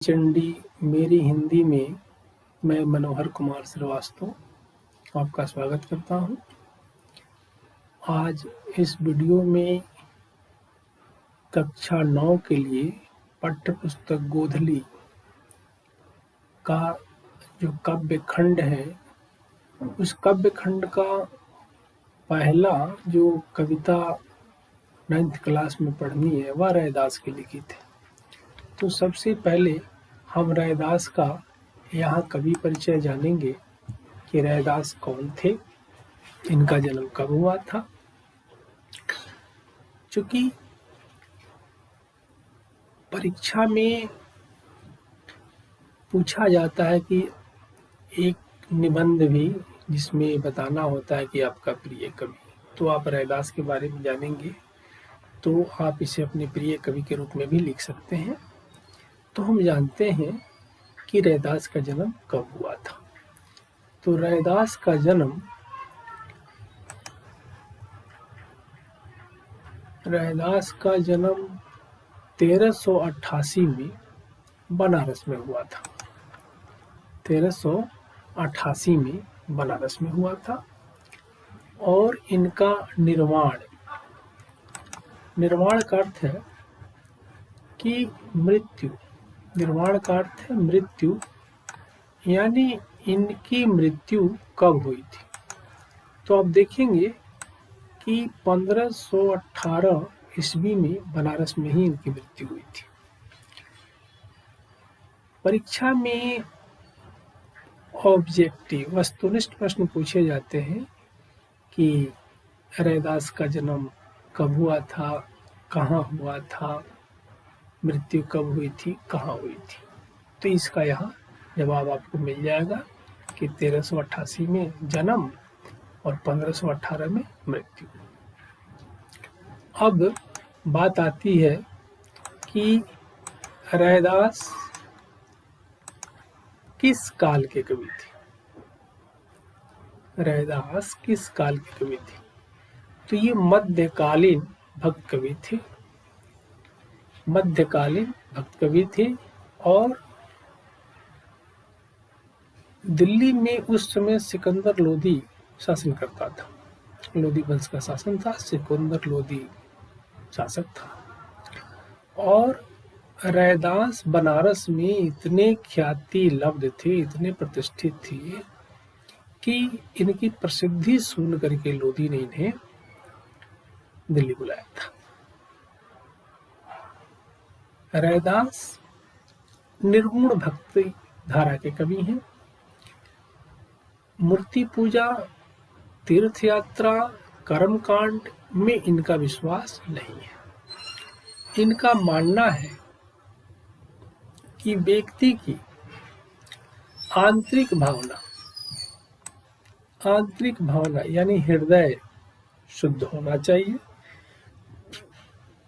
चंडी मेरी हिंदी में मैं मनोहर कुमार श्रीवास्तव आपका स्वागत करता हूं। आज इस वीडियो में कक्षा 9 के लिए पाठ्य पुस्तक गोधली का जो काव्य खंड है, उस काव्य खंड का पहला जो कविता 9th क्लास में पढ़नी है वह रैदास की लिखी थी। तो सबसे पहले हम रैदास का यहाँ कवि परिचय जानेंगे कि रैदास कौन थे, इनका जन्म कब हुआ था। चूंकि परीक्षा में पूछा जाता है कि एक निबंध भी जिसमें बताना होता है कि आपका प्रिय कवि, तो आप रैदास के बारे में जानेंगे तो आप इसे अपने प्रिय कवि के रूप में भी लिख सकते हैं। तो हम जानते हैं कि रैदास का जन्म कब हुआ था। तो रैदास का जन्म 1388 में बनारस में हुआ था। 1388 में बनारस में हुआ था और इनका निर्वाण का अर्थ है कि मृत्यु। निर्वाण का अर्थ है मृत्यु, यानी इनकी मृत्यु कब हुई थी। तो आप देखेंगे कि 1518 ईस्वी में बनारस में ही इनकी मृत्यु हुई थी। परीक्षा में ऑब्जेक्टिव वस्तुनिष्ठ प्रश्न पूछे जाते हैं कि रैदास का जन्म कब हुआ था, कहाँ हुआ था, मृत्यु कब हुई थी, कहाँ हुई थी। तो इसका यहाँ जवाब आपको मिल जाएगा कि 1388 में जन्म और 1518 में मृत्यु। अब बात आती है कि रैदास किस काल के कवि थे। रैदास किस काल के कवि थे? तो ये मध्यकालीन भक्त कवि थे। मध्यकालीन भक्त कवि थे और दिल्ली में उस समय सिकंदर लोदी शासन करता था। लोदी वंश का शासन था, सिकंदर लोदी शासक था। और रैदास बनारस में इतने ख्याति लब्ध थे, इतने प्रतिष्ठित थे कि इनकी प्रसिद्धि सुन करके लोदी ने इन्हें दिल्ली बुलाया था। रैदास निर्गुण भक्ति धारा के कवि हैं। मूर्ति पूजा, तीर्थ यात्रा, कर्मकांड में इनका विश्वास नहीं है। इनका मानना है कि व्यक्ति की आंतरिक भावना यानी हृदय शुद्ध होना चाहिए।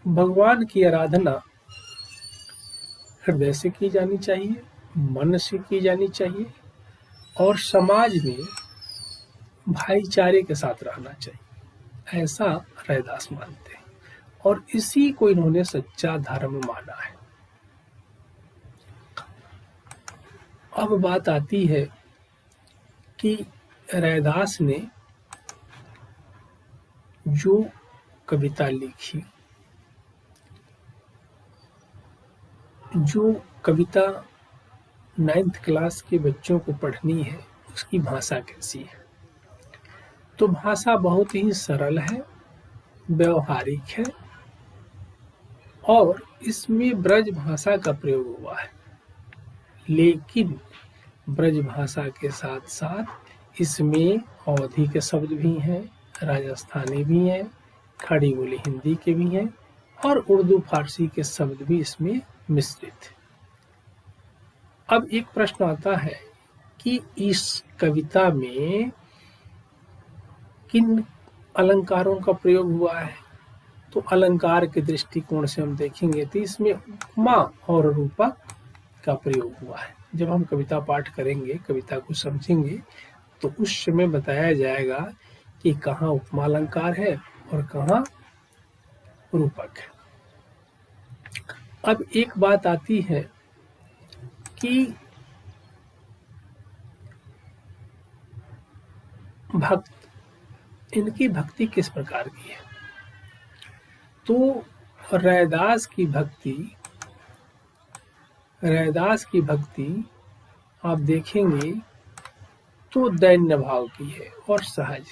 भगवान की आराधना हृदय से की जानी चाहिए, मन से की जानी चाहिए और समाज में भाईचारे के साथ रहना चाहिए, ऐसा रैदास मानते हैं और इसी को इन्होंने सच्चा धर्म माना है। अब बात आती है कि रैदास ने जो कविता लिखी, जो कविता 9th क्लास के बच्चों को पढ़नी है, उसकी भाषा कैसी है। तो भाषा बहुत ही सरल है, व्यवहारिक है और इसमें ब्रज भाषा का प्रयोग हुआ है। लेकिन ब्रज भाषा के साथ साथ इसमें अवधी के शब्द भी हैं, राजस्थानी भी हैं, खड़ी बोली हिंदी के भी हैं और उर्दू फारसी के शब्द भी इसमें मिश्रित। अब एक प्रश्न आता है कि इस कविता में किन अलंकारों का प्रयोग हुआ है। तो अलंकार के दृष्टिकोण से हम देखेंगे तो इसमें उपमा और रूपक का प्रयोग हुआ है। जब हम कविता पाठ करेंगे, कविता को समझेंगे, तो उस समय बताया जाएगा कि कहाँ उपमा अलंकार है और कहाँ रूपक है। अब एक बात आती है कि इनकी भक्ति किस प्रकार की है। तो रैदास की भक्ति आप देखेंगे तो दैन्य भाव की है और सहज।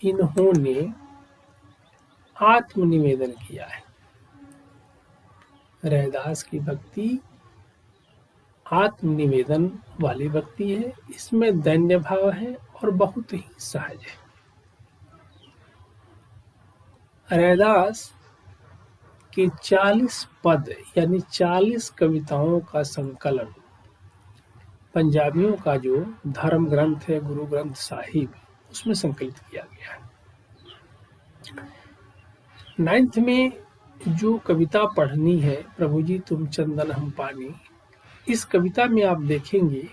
इन्होंने आत्मनिवेदन किया है। रैदास की भक्ति आत्मनिवेदन वाली भक्ति है, इसमें दैन्य भाव है और बहुत ही सहज है। रैदास के 40 पद यानी 40 कविताओं का संकलन पंजाबियों का जो धर्म ग्रंथ है गुरु ग्रंथ साहिब, उसमें संकलित किया गया है। 9th में जो कविता पढ़नी है, प्रभु जी तुम चंदन हम पानी, इस कविता में आप देखेंगे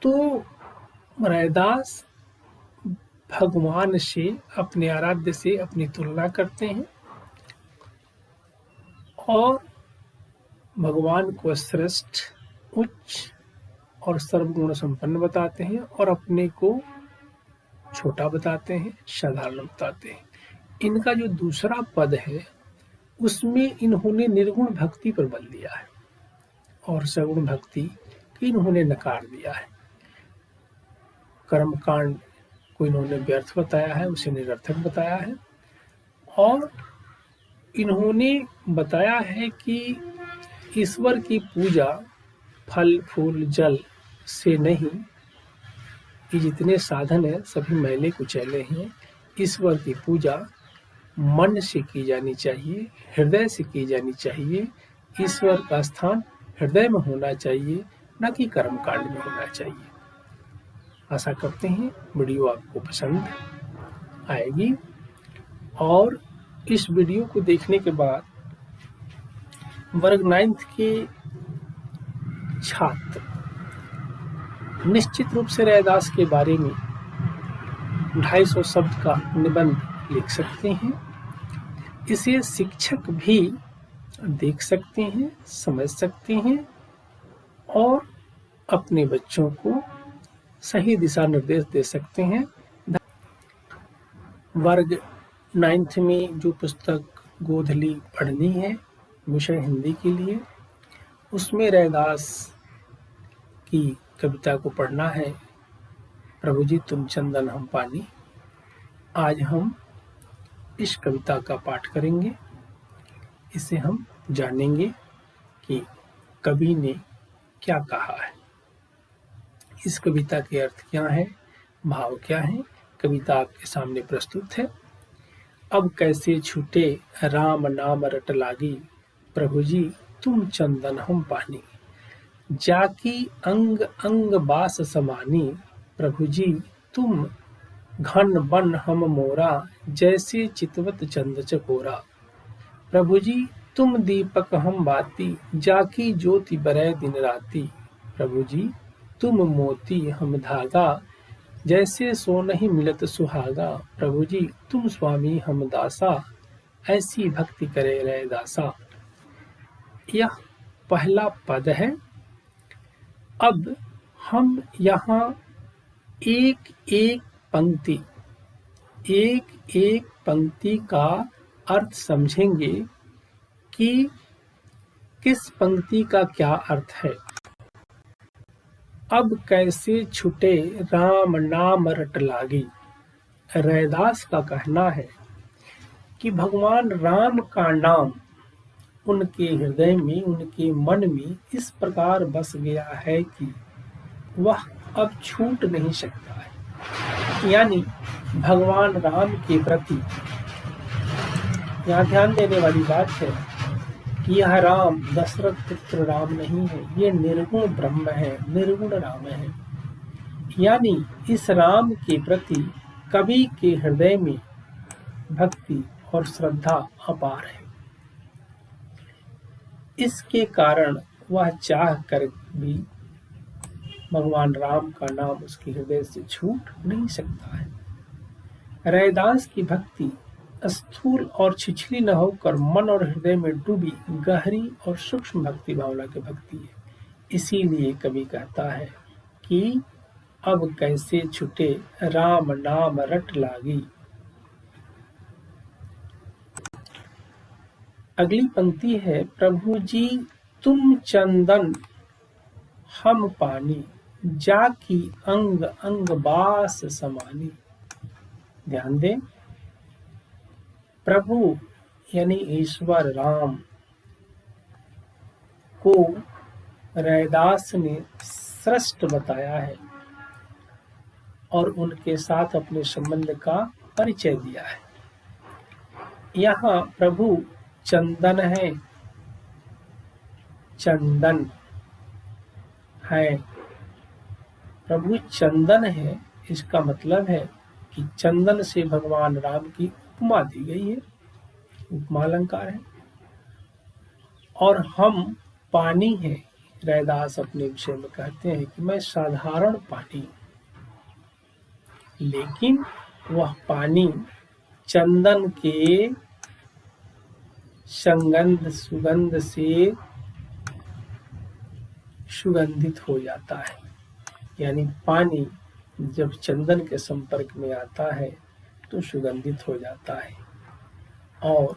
तो रैदास भगवान से, अपने आराध्य से अपनी तुलना करते हैं और भगवान को श्रेष्ठ, उच्च और सर्वगुण संपन्न बताते हैं और अपने को छोटा बताते हैं, साधारण बताते हैं। इनका जो दूसरा पद है उसमें इन्होंने निर्गुण भक्ति पर बल दिया है और सगुण भक्ति की इन्होंने नकार दिया है। कर्मकांड को इन्होंने व्यर्थ बताया है, उसे निरर्थक बताया है और इन्होंने बताया है कि ईश्वर की पूजा फल फूल जल से नहीं, ये जितने साधन है सभी मैले कुचैले हैं। ईश्वर की पूजा मन से की जानी चाहिए, हृदय से की जानी चाहिए। ईश्वर का स्थान हृदय में होना चाहिए, न कि कर्मकांड में होना चाहिए। आशा करते हैं वीडियो आपको पसंद आएगी और इस वीडियो को देखने के बाद वर्ग 9th के छात्र निश्चित रूप से रैदास के बारे में 250 शब्द का निबंध लिख सकते हैं। इसे शिक्षक भी देख सकते हैं, समझ सकते हैं और अपने बच्चों को सही दिशा निर्देश दे सकते हैं। वर्ग 9th में जो पुस्तक गोधली पढ़नी है विषय हिंदी के लिए, उसमें रैदास की कविता को पढ़ना है, प्रभु जी तुम चंदन हम पानी। आज हम इस कविता का पाठ करेंगे। इसे हम जानेंगे कि कवि ने क्या कहा है, इस कविता के अर्थ क्या है, भाव क्या है। कविता आपके सामने प्रस्तुत है। अब कैसे छूटे राम नाम रट लागी, प्रभु जी तुम चंदन हम पानी। जाकी अंग अंग बास समानी, प्रभु जी तुम घन बन हम मोरा, जैसे चितवत चंद चकोरा। प्रभु जी तुम दीपक हम बाती, जाकी ज्योति बरै दिन राती। प्रभु जी तुम मोती हम धागा, जैसे सो नहीं मिलत सुहागा। प्रभु जी तुम स्वामी हम दासा, ऐसी भक्ति करे रैदासा। यह पहला पद है। अब हम यहाँ एक एक पंक्ति का अर्थ समझेंगे कि किस पंक्ति का क्या अर्थ है। अब कैसे छुटे राम नाम रट लागी। रैदास का कहना है कि भगवान राम का नाम उनके हृदय में, उनके मन में इस प्रकार बस गया है कि वह अब छूट नहीं सकता है। यानी भगवान राम के प्रति, यहाँ ध्यान देने वाली बात है कि यह राम दशरथ पुत्र राम नहीं है, ये निर्गुण ब्रह्म है, निर्गुण राम है। यानी इस राम के प्रति कवि के हृदय में भक्ति और श्रद्धा अपार है। इसके कारण वह चाह कर भी भगवान राम का नाम उसके हृदय से छूट नहीं सकता है। रैदास की भक्ति स्थूल और छिछली न होकर मन और हृदय में डूबी गहरी और सूक्ष्म भक्ति भावना की भक्ति है। इसीलिए कवि कहता है कि अब कैसे छुटे राम नाम रट लागी। अगली पंक्ति है, प्रभु जी तुम चंदन हम पानी, जाकी अंग अंग बास समानी। ध्यान दें, प्रभु यानी ईश्वर राम को रैदास ने सृष्ट बताया है और उनके साथ अपने संबंध का परिचय दिया है। यहाँ प्रभु चंदन है, चंदन है, प्रभु चंदन है, इसका मतलब है कि चंदन से भगवान राम की उपमा दी गई है, उपमा अलंकार है। और हम पानी है, रैदास अपने विषय में कहते हैं कि मैं साधारण पानी, लेकिन वह पानी चंदन के संगंध सुगंध से सुगंधित हो जाता है। यानी पानी जब चंदन के संपर्क में आता है तो सुगंधित हो जाता है और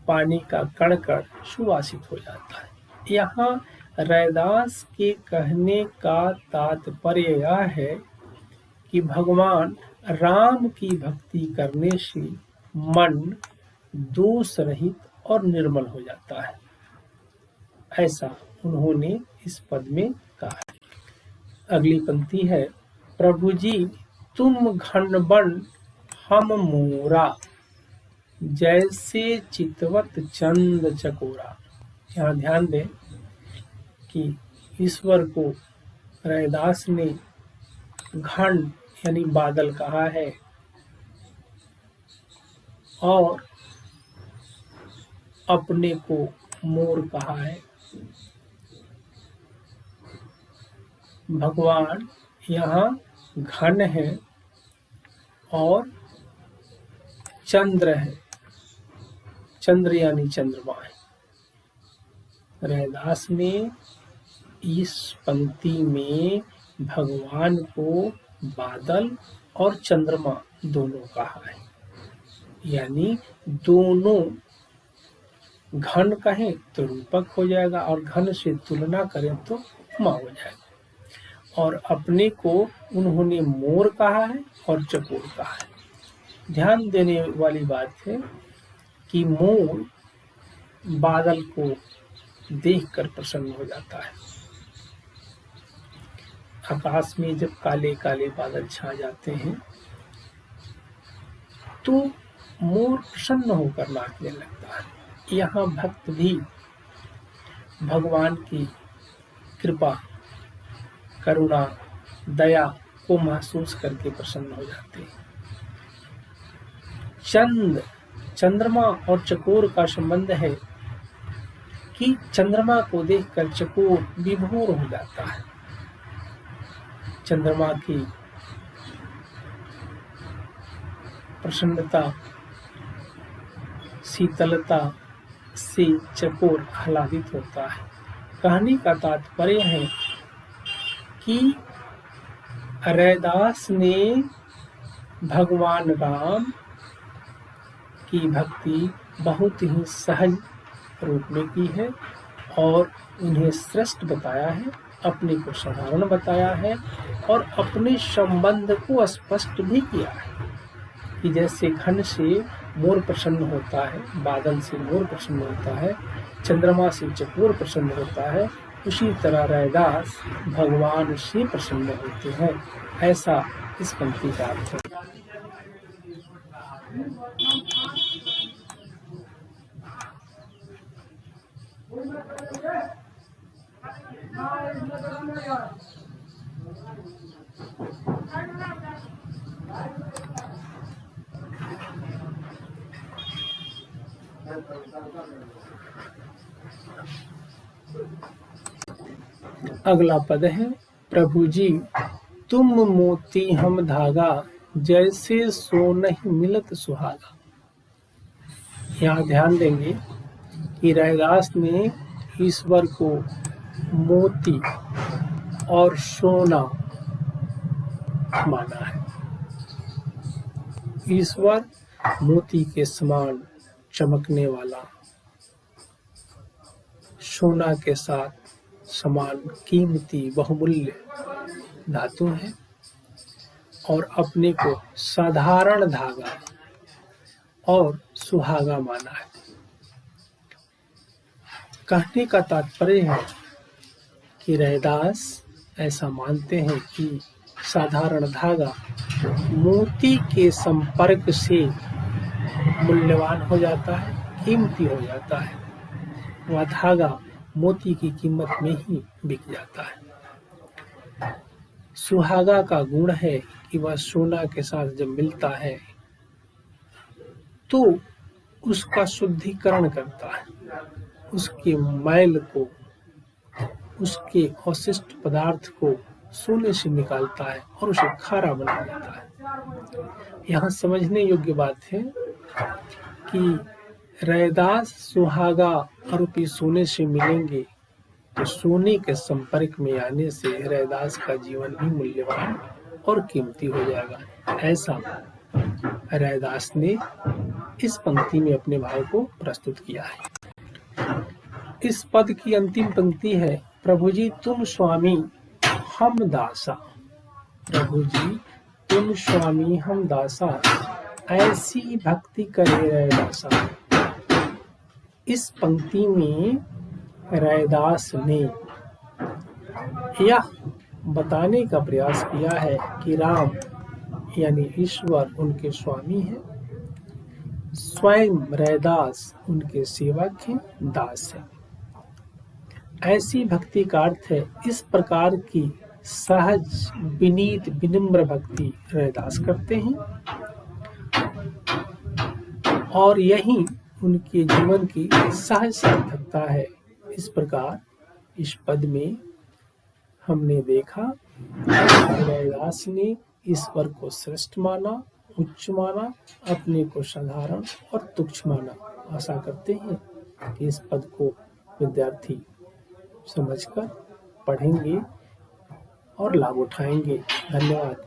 पानी का कण कण सुवासित हो जाता है। यहाँ रैदास के कहने का तात्पर्य यह है कि भगवान राम की भक्ति करने से मन दोष रहित और निर्मल हो जाता है, ऐसा उन्होंने इस पद में कहा है। अगली पंक्ति है, प्रभु जी तुम घन बन हम मोरा, जैसे चितवत चंद चकोरा। यहाँ ध्यान दें कि ईश्वर को रैदास ने घन यानी बादल कहा है और अपने को मोर कहा है। भगवान यहाँ घन है और चंद्र है, चंद्र यानी चंद्रमा है। रैदास ने इस पंक्ति में भगवान को बादल और चंद्रमा दोनों कहा है, यानी दोनों घन कहें तो रूपक हो जाएगा और घन से तुलना करें तो उपमा हो जाएगा। और अपने को उन्होंने मोर कहा है और चकोर कहा है। ध्यान देने वाली बात है कि मोर बादल को देखकर प्रसन्न हो जाता है। आकाश में जब काले काले बादल छा जाते हैं तो मोर प्रसन्न होकर नाचने लगता है। यहाँ भक्त भी भगवान की कृपा, करुणा, दया को महसूस करके प्रसन्न हो जाते हैं। चंद्रमा और चकोर का संबंध है कि चंद्रमा को देखकर चकोर विभोर हो जाता है। चंद्रमा की प्रसन्नता, शीतलता से चकोर आह्लादित होता है। कहने का तात्पर्य है कि रैदास ने भगवान राम की भक्ति बहुत ही सहज रूप में की है और उन्हें श्रेष्ठ बताया है, अपने को साधारण बताया है और अपने संबंध को स्पष्ट भी किया है कि जैसे घन से मोर प्रसन्न होता है, बादल से मोर प्रसन्न होता है, चंद्रमा से चकोर प्रसन्न होता है, उसी तरह रैदास भगवान से प्रसन्न होते हैं। ऐसा इस पंक्ति का अर्थ है। अगला पद है, प्रभु जी तुम मोती हम धागा, जैसे सो नहीं मिलत सुहागा। यहाँ ध्यान देंगे कि रैदास ने ईश्वर को मोती और सोना माना है। ईश्वर मोती के समान चमकने वाला, सोना के साथ समान कीमती बहुमूल्य धातु है और अपने को साधारण धागा और सुहागा माना है। कहने का तात्पर्य है कि रैदास ऐसा मानते हैं कि साधारण धागा मोती के संपर्क से मूल्यवान हो जाता है, कीमती हो जाता है। वह धागा मोती की कीमत में ही बिक जाता है। सुहागा का गुण है कि वह सोना के साथ जब मिलता है तो उसका शुद्धिकरण करता है, उसके मैल को, उसके अवशिष्ट पदार्थ को सोने से निकालता है और उसे खारा बना देता है। यहाँ समझने योग्य बात है कि रैदास सुहागा रूपी सोने से मिलेंगे तो सोने के संपर्क में आने से रैदास का जीवन भी मूल्यवान और कीमती हो जाएगा। ऐसा रैदास ने इस पंक्ति में अपने भाव को प्रस्तुत किया है। इस पद की अंतिम पंक्ति है, प्रभु जी तुम स्वामी हम दासा। प्रभु जी तुम स्वामी हम दासा, ऐसी भक्ति करे रैदासा। इस पंक्ति में रैदास ने यह बताने का प्रयास किया है कि राम यानी ईश्वर उनके स्वामी हैं, स्वयं रैदास उनके सेवक हैं, दास हैं। ऐसी भक्ति का अर्थ है इस प्रकार की सहज विनीत विनम्र भक्ति रैदास करते हैं और यही उनके जीवन की सहज सार्थकता है। इस प्रकार इस पद में हमने देखा रैदास ने ईश्वर को श्रेष्ठ माना, उच्च माना, अपने को साधारण और तुच्छ माना। आशा करते हैं कि इस पद को विद्यार्थी समझकर पढ़ेंगे और लाभ उठाएंगे। धन्यवाद।